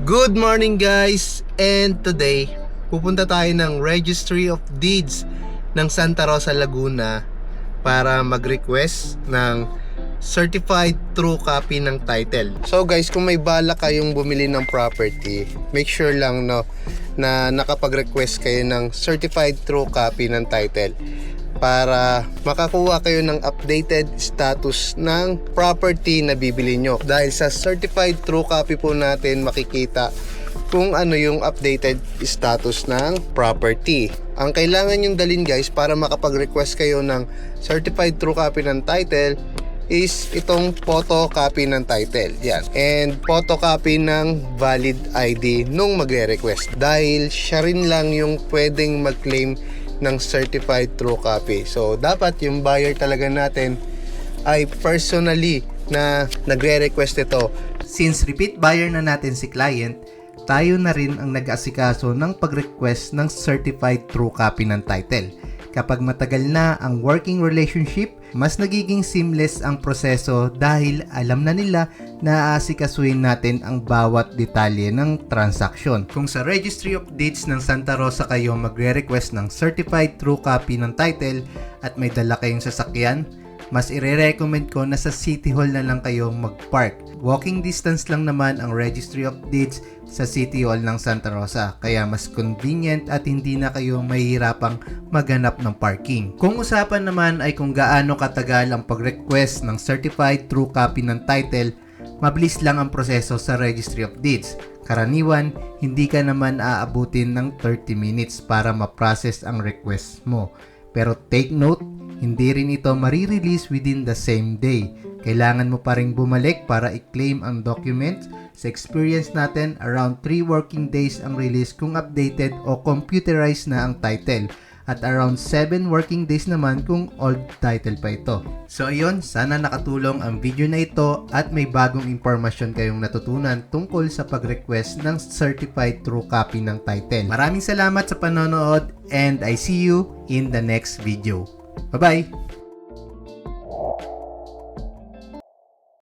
Good morning guys! And today, pupunta tayo ng Registry of Deeds ng Santa Rosa, Laguna para mag-request ng certified true copy ng title. So guys, kung may balak kayong bumili ng property, make sure lang na nakapag-request kayo ng certified true copy ng title para makakuha kayo ng updated status ng property na bibili nyo. Dahil sa certified true copy po natin makikita kung ano yung updated status ng property. Ang kailangan yung dalhin guys para makapag-request kayo ng certified true copy ng title is itong photocopy ng title. Yan. And photocopy ng valid ID nung magre-request. Dahil siya rin lang yung pwedeng mag-claim ng certified true copy. So dapat yung buyer talaga natin ay personally na nagre-request ito. Since repeat buyer na natin si client, tayo na rin ang nag-asikaso ng pag-request ng certified true copy ng title. Kapag matagal na ang working relationship, mas nagiging seamless ang proseso dahil alam na nila na aasikasuhin natin ang bawat detalye ng transaksyon. Kung sa Registry of Deeds ng Santa Rosa kayo magre-request ng certified true copy ng title at may dala kayong sasakyan, mas ire-recommend ko na sa City Hall na lang kayo mag-park. Walking distance lang naman ang Registry of Deeds sa City Hall ng Santa Rosa, kaya mas convenient at hindi na kayo mahihirapang maghanap ng parking. Kung usapan naman ay kung gaano katagal ang pag-request ng certified true copy ng title, mabilis lang ang proseso sa Registry of Deeds. Karaniwan, hindi ka naman aabutin ng 30 minutes para ma-process ang request mo. Pero take note, hindi rin ito marirelease within the same day. Kailangan mo pa rin bumalik para i-claim ang documents. Sa experience natin, around 3 working days ang release kung updated o computerized na ang title. At around 7 working days naman kung old title pa ito. So ayun, sana nakatulong ang video na ito at may bagong impormasyon kayong natutunan tungkol sa pag-request ng certified true copy ng title. Maraming salamat sa panonood and I see you in the next video. Bye-bye!